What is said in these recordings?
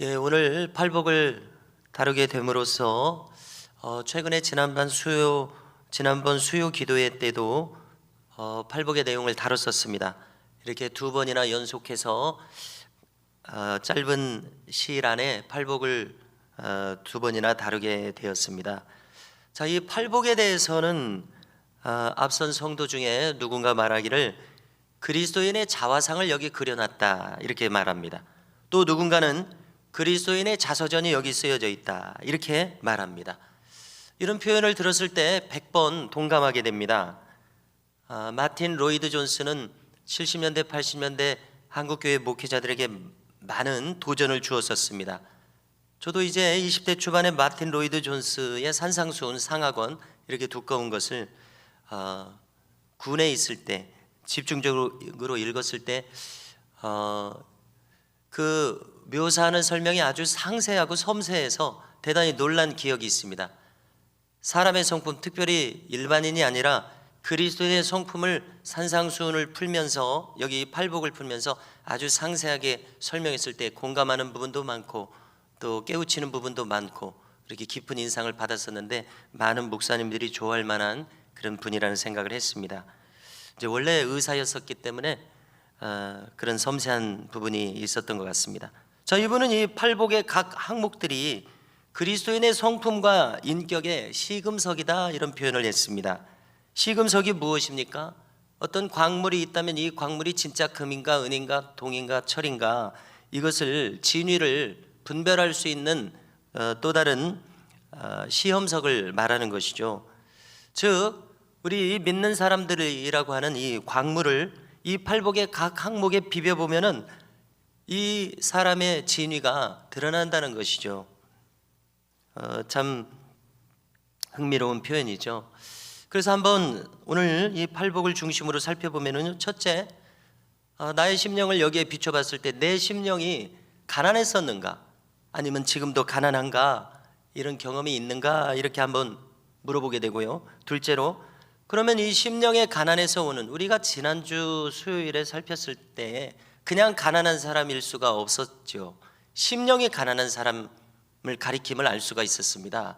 예, 오늘 팔복을 다루게 됨으로써 최근에 지난번 수요 기도회 때도 팔복의 내용을 다뤘었습니다. 이렇게 두 번이나 연속해서 짧은 시일 안에 팔복을 두 번이나 다루게 되었습니다. 자, 이 팔복에 대해서는 앞선 성도 중에 누군가 말하기를 그리스도인의 자화상을 여기 그려놨다 이렇게 말합니다. 또 누군가는 그리스도인의 자서전이 여기 쓰여져 있다 이렇게 말합니다. 이런 표현을 들었을 때 100번 동감하게 됩니다. 마틴 로이드 존스는 70년대 80년대 한국교회 목회자들에게 많은 도전을 주었었습니다. 저도 이제 20대 초반에 마틴 로이드 존스의 산상수훈 상하권 이렇게 두꺼운 것을 군에 있을 때 집중적으로 읽었을 때 그 묘사하는 설명이 아주 상세하고 섬세해서 대단히 놀란 기억이 있습니다. 사람의 성품, 특별히 일반인이 아니라 그리스도의 성품을 산상수훈을 풀면서 여기 팔복을 풀면서 아주 상세하게 설명했을 때 공감하는 부분도 많고 또 깨우치는 부분도 많고 이렇게 깊은 인상을 받았었는데 많은 목사님들이 좋아할 만한 그런 분이라는 생각을 했습니다. 이제 원래 의사였었기 때문에 그런 섬세한 부분이 있었던 것 같습니다. 자, 이분은 이 팔복의 각 항목들이 그리스도인의 성품과 인격의 시금석이다 이런 표현을 했습니다. 시금석이 무엇입니까? 어떤 광물이 있다면 이 광물이 진짜 금인가 은인가 동인가 철인가 이것을 진위를 분별할 수 있는 또 다른 시험석을 말하는 것이죠. 즉 우리 믿는 사람들이라고 하는 이 광물을 이 팔복의 각 항목에 비벼보면은 이 사람의 진위가 드러난다는 것이죠. 참 흥미로운 표현이죠. 그래서 한번 오늘 이 팔복을 중심으로 살펴보면은 첫째, 나의 심령을 여기에 비춰봤을 때 내 심령이 가난했었는가 아니면 지금도 가난한가 이런 경험이 있는가 이렇게 한번 물어보게 되고요. 둘째로 그러면 이 심령의 가난에서 오는 우리가 지난주 수요일에 살폈을 때 그냥 가난한 사람일 수가 없었죠. 심령이 가난한 사람을 가리킴을 알 수가 있었습니다.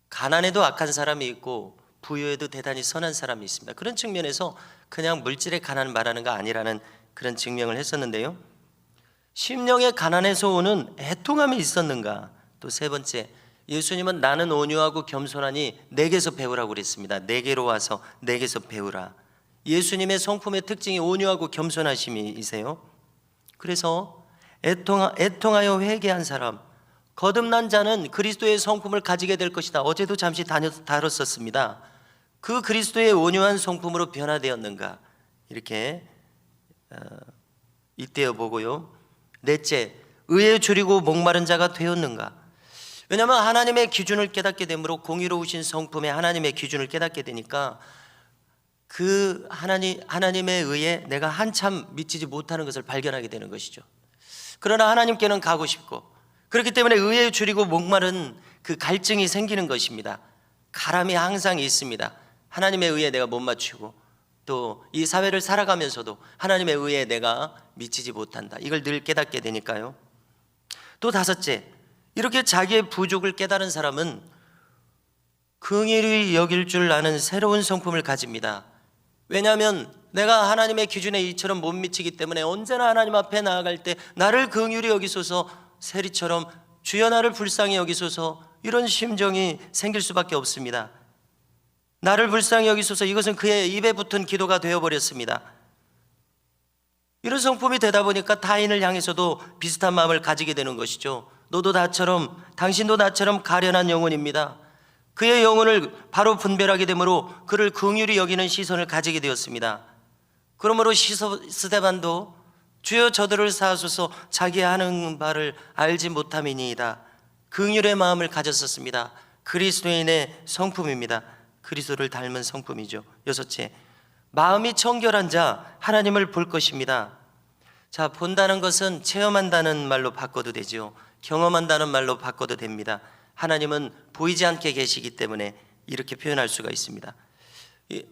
가난에도 악한 사람이 있고 부유에도 대단히 선한 사람이 있습니다. 그런 측면에서 그냥 물질의 가난을 말하는 거 아니라는 그런 증명을 했었는데요. 심령의 가난에서 오는 애통함이 있었는가? 또 세 번째, 예수님은 나는 온유하고 겸손하니 내게서 배우라고 그랬습니다. 내게로 와서 내게서 배우라. 예수님의 성품의 특징이 온유하고 겸손하심이세요. 그래서 애통하여 회개한 사람, 거듭난 자는 그리스도의 성품을 가지게 될 것이다. 어제도 잠시 다뤘었습니다. 그 그리스도의 온유한 성품으로 변화되었는가 이렇게 잇대어 보고요. 넷째, 의에 줄이고 목마른 자가 되었는가. 왜냐하면 하나님의 기준을 깨닫게 되므로 공의로우신 성품의 하나님의 기준을 깨닫게 되니까 그 하나님의 의에 내가 한참 미치지 못하는 것을 발견하게 되는 것이죠. 그러나 하나님께는 가고 싶고 그렇기 때문에 의에 줄이고 목마른 그 갈증이 생기는 것입니다. 가람이 항상 있습니다. 하나님의 의에 내가 못 맞추고 또 이 사회를 살아가면서도 하나님의 의에 내가 미치지 못한다. 이걸 늘 깨닫게 되니까요. 또 다섯째, 이렇게 자기의 부족을 깨달은 사람은 긍휼히 여길 줄 아는 새로운 성품을 가집니다. 왜냐하면 내가 하나님의 기준에 이처럼 못 미치기 때문에 언제나 하나님 앞에 나아갈 때 나를 긍휼히 여기소서, 세리처럼 주여 나를 불쌍히 여기소서 이런 심정이 생길 수밖에 없습니다. 나를 불쌍히 여기소서, 이것은 그의 입에 붙은 기도가 되어버렸습니다. 이런 성품이 되다 보니까 타인을 향해서도 비슷한 마음을 가지게 되는 것이죠. 너도 나처럼, 당신도 나처럼 가련한 영혼입니다. 그의 영혼을 바로 분별하게 되므로 그를 긍휼히 여기는 시선을 가지게 되었습니다. 그러므로 스데반도 주여 저들을 사하소서 자기 하는 바를 알지 못함이니이다. 긍휼의 마음을 가졌었습니다. 그리스도인의 성품입니다. 그리스도를 닮은 성품이죠. 여섯째, 마음이 청결한 자 하나님을 볼 것입니다. 자, 본다는 것은 체험한다는 말로 바꿔도 되죠. 경험한다는 말로 바꿔도 됩니다. 하나님은 보이지 않게 계시기 때문에 이렇게 표현할 수가 있습니다.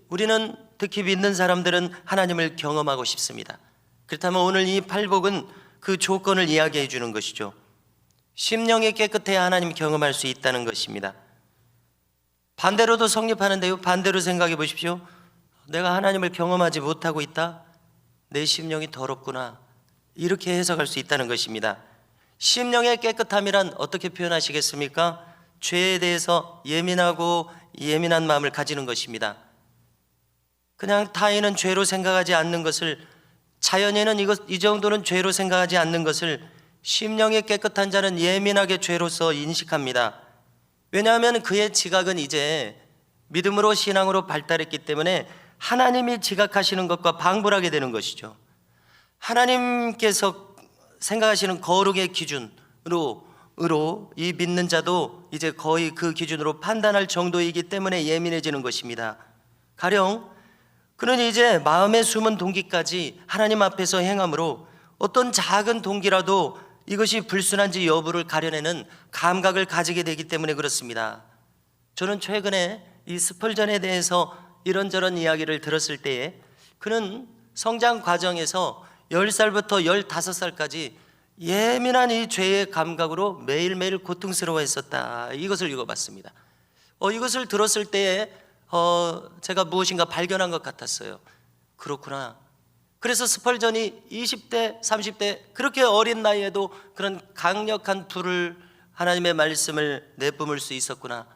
우리는 특히 믿는 사람들은 하나님을 경험하고 싶습니다. 그렇다면 오늘 이 팔복은 그 조건을 이야기해 주는 것이죠. 심령이 깨끗해야 하나님 경험할 수 있다는 것입니다. 반대로도 성립하는데요. 반대로 생각해 보십시오. 내가 하나님을 경험하지 못하고 있다. 내 심령이 더럽구나. 이렇게 해석할 수 있다는 것입니다. 심령의 깨끗함이란 어떻게 표현하시겠습니까? 죄에 대해서 예민한 마음을 가지는 것입니다. 그냥 타인은 죄로 생각하지 않는 것을, 자연인은 이 정도는 죄로 생각하지 않는 것을 심령이 깨끗한 자는 예민하게 죄로서 인식합니다. 왜냐하면 그의 지각은 이제 믿음으로 신앙으로 발달했기 때문에 하나님이 지각하시는 것과 방불하게 되는 것이죠. 하나님께서 생각하시는 거룩의 기준으로 이 믿는 자도 이제 거의 그 기준으로 판단할 정도이기 때문에 예민해지는 것입니다. 가령 그는 이제 마음의 숨은 동기까지 하나님 앞에서 행함으로 어떤 작은 동기라도 이것이 불순한지 여부를 가려내는 감각을 가지게 되기 때문에 그렇습니다. 저는 최근에 이 스펄전에 대해서 이런저런 이야기를 들었을 때에 그는 성장 과정에서 10살부터 15살까지 예민한 이 죄의 감각으로 매일매일 고통스러워했었다. 이것을 읽어봤습니다. 이것을 들었을 때에 제가 무엇인가 발견한 것 같았어요. 그렇구나. 그래서 스펄전이 20대, 30대 그렇게 어린 나이에도 그런 강력한 불을, 하나님의 말씀을 내뿜을 수 있었구나.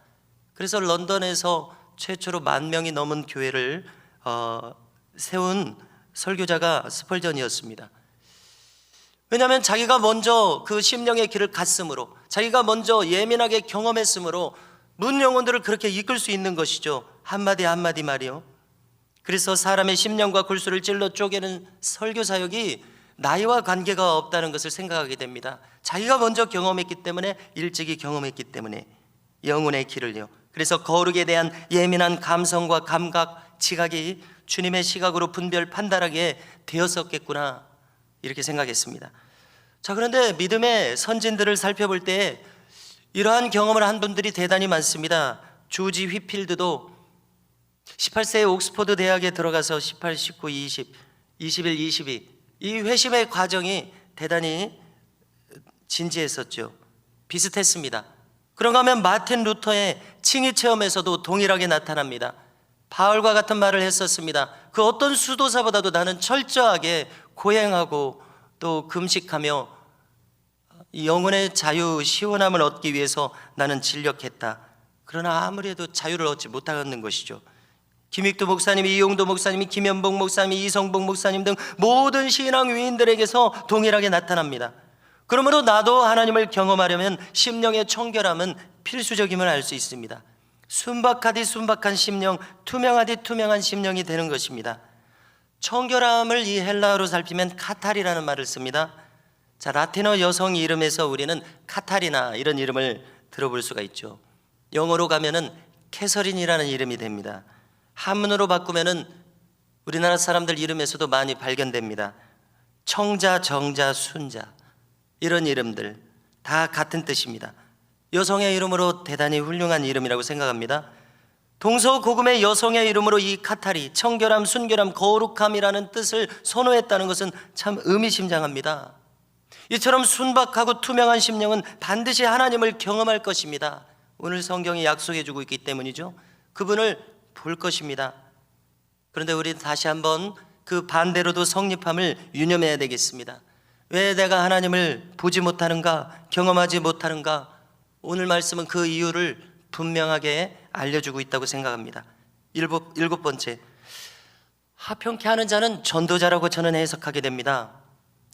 그래서 런던에서 최초로 10,000명이 넘은 교회를 세운 설교자가 스펄전이었습니다. 왜냐하면 자기가 먼저 그 심령의 길을 갔으므로, 자기가 먼저 예민하게 경험했으므로 문 영혼들을 그렇게 이끌 수 있는 것이죠. 한마디 한마디 말이요. 그래서 사람의 심령과 골수를 찔러 쪼개는 설교 사역이 나이와 관계가 없다는 것을 생각하게 됩니다. 자기가 먼저 경험했기 때문에, 일찍이 경험했기 때문에 영혼의 길을요. 그래서 거룩에 대한 예민한 감성과 감각, 지각이 주님의 시각으로 분별 판단하게 되었었겠구나, 이렇게 생각했습니다. 자, 그런데 믿음의 선진들을 살펴볼 때 이러한 경험을 한 분들이 대단히 많습니다. 조지 휘필드도 18세에 옥스퍼드 대학에 들어가서 18, 19, 20, 21, 22 이 회심의 과정이 대단히 진지했었죠. 비슷했습니다. 그런가 하면 마틴 루터의 칭의 체험에서도 동일하게 나타납니다. 바울과 같은 말을 했었습니다. 그 어떤 수도사보다도 나는 철저하게 고행하고 또 금식하며 영혼의 자유, 시원함을 얻기 위해서 나는 진력했다. 그러나 아무래도 자유를 얻지 못하는 것이죠. 김익두 목사님이, 이용도 목사님이, 김현복 목사님이, 이성복 목사님 등 모든 신앙 위인들에게서 동일하게 나타납니다. 그러므로 나도 하나님을 경험하려면 심령의 청결함은 필수적임을 알 수 있습니다. 순박하디 순박한 심령, 투명하디 투명한 심령이 되는 것입니다. 청결함을 이 헬라어로 살피면 카탈이라는 말을 씁니다. 자, 라틴어 여성 이름에서 우리는 카타리나 이런 이름을 들어볼 수가 있죠. 영어로 가면은 캐서린이라는 이름이 됩니다. 한문으로 바꾸면은 우리나라 사람들 이름에서도 많이 발견됩니다. 청자, 정자, 순자 이런 이름들 다 같은 뜻입니다. 여성의 이름으로 대단히 훌륭한 이름이라고 생각합니다. 동서고금의 여성의 이름으로 이 카타리, 청결함, 순결함, 거룩함이라는 뜻을 선호했다는 것은 참 의미심장합니다. 이처럼 순박하고 투명한 심령은 반드시 하나님을 경험할 것입니다. 오늘 성경이 약속해 주고 있기 때문이죠. 그분을 볼 것입니다. 그런데 우리 다시 한번 그 반대로도 성립함을 유념해야 되겠습니다. 왜 내가 하나님을 보지 못하는가, 경험하지 못하는가? 오늘 말씀은 그 이유를 분명하게 알려주고 있다고 생각합니다. 일곱 번째, 화평케 하는 자는 전도자라고 저는 해석하게 됩니다.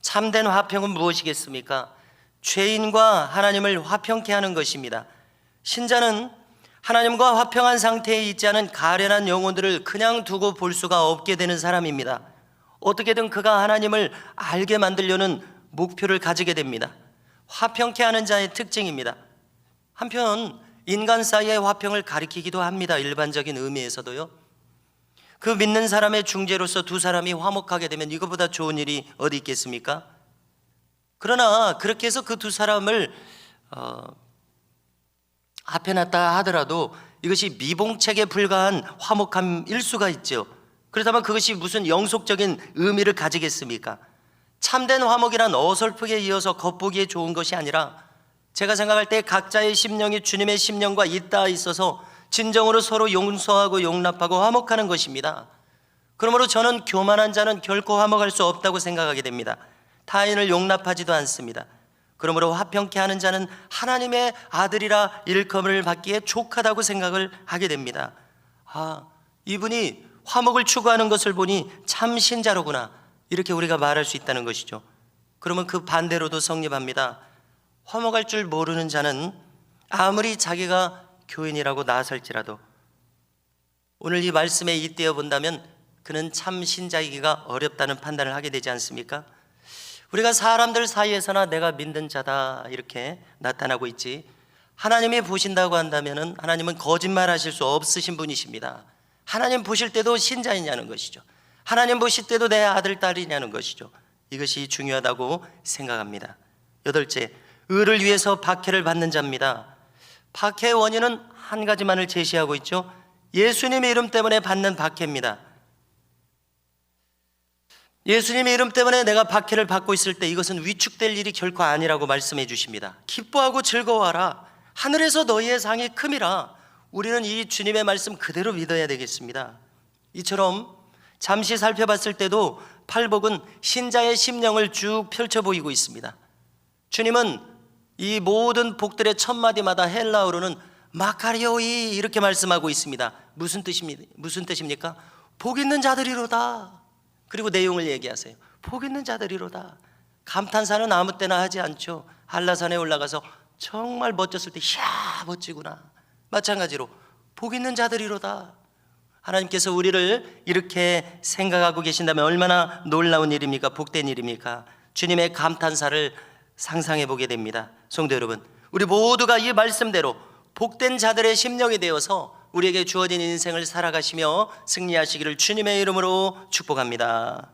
참된 화평은 무엇이겠습니까? 죄인과 하나님을 화평케 하는 것입니다. 신자는 하나님과 화평한 상태에 있지 않은 가련한 영혼들을 그냥 두고 볼 수가 없게 되는 사람입니다. 어떻게든 그가 하나님을 알게 만들려는 목표를 가지게 됩니다. 화평케 하는 자의 특징입니다. 한편 인간 사이의 화평을 가리키기도 합니다. 일반적인 의미에서도요. 그 믿는 사람의 중재로서 두 사람이 화목하게 되면 이거보다 좋은 일이 어디 있겠습니까? 그러나 그렇게 해서 그 두 사람을 앞에 놨다 하더라도 이것이 미봉책에 불과한 화목함일 수가 있죠. 그렇다면 그것이 무슨 영속적인 의미를 가지겠습니까? 참된 화목이란 어설프게 이어서 겉보기에 좋은 것이 아니라 제가 생각할 때 각자의 심령이 주님의 심령과 잇닿아 있어서 진정으로 서로 용서하고 용납하고 화목하는 것입니다. 그러므로 저는 교만한 자는 결코 화목할 수 없다고 생각하게 됩니다. 타인을 용납하지도 않습니다. 그러므로 화평케 하는 자는 하나님의 아들이라 일컬음을 받기에 족하다고 생각을 하게 됩니다. 이분이 화목을 추구하는 것을 보니 참 신자로구나, 이렇게 우리가 말할 수 있다는 것이죠. 그러면 그 반대로도 성립합니다. 화목할 줄 모르는 자는 아무리 자기가 교인이라고 나설지라도 오늘 이 말씀에 잇대어 본다면 그는 참 신자이기가 어렵다는 판단을 하게 되지 않습니까? 우리가 사람들 사이에서나 내가 믿는 자다 이렇게 나타나고 있지, 하나님이 보신다고 한다면 하나님은 거짓말하실 수 없으신 분이십니다. 하나님 보실 때도 신자이냐는 것이죠. 하나님 보실 때도 내 아들 딸이냐는 것이죠. 이것이 중요하다고 생각합니다. 여덟째, 의를 위해서 박해를 받는 자입니다. 박해의 원인은 한 가지만을 제시하고 있죠. 예수님의 이름 때문에 받는 박해입니다. 예수님의 이름 때문에 내가 박해를 받고 있을 때 이것은 위축될 일이 결코 아니라고 말씀해 주십니다. 기뻐하고 즐거워하라, 하늘에서 너희의 상이 큼이라. 우리는 이 주님의 말씀 그대로 믿어야 되겠습니다. 이처럼 잠시 살펴봤을 때도 팔복은 신자의 심령을 쭉 펼쳐 보이고 있습니다. 주님은 이 모든 복들의 첫 마디마다 헬라어로는 마카리오이 이렇게 말씀하고 있습니다. 무슨 뜻입니까? 복 있는 자들이로다. 그리고 내용을 얘기하세요. 복 있는 자들이로다. 감탄사는 아무 때나 하지 않죠. 한라산에 올라가서 정말 멋졌을 때 이야 멋지구나. 마찬가지로 복 있는 자들이로다. 하나님께서 우리를 이렇게 생각하고 계신다면 얼마나 놀라운 일입니까? 복된 일입니까? 주님의 감탄사를 상상해 보게 됩니다. 성도 여러분, 우리 모두가 이 말씀대로 복된 자들의 심령이 되어서 우리에게 주어진 인생을 살아가시며 승리하시기를 주님의 이름으로 축복합니다.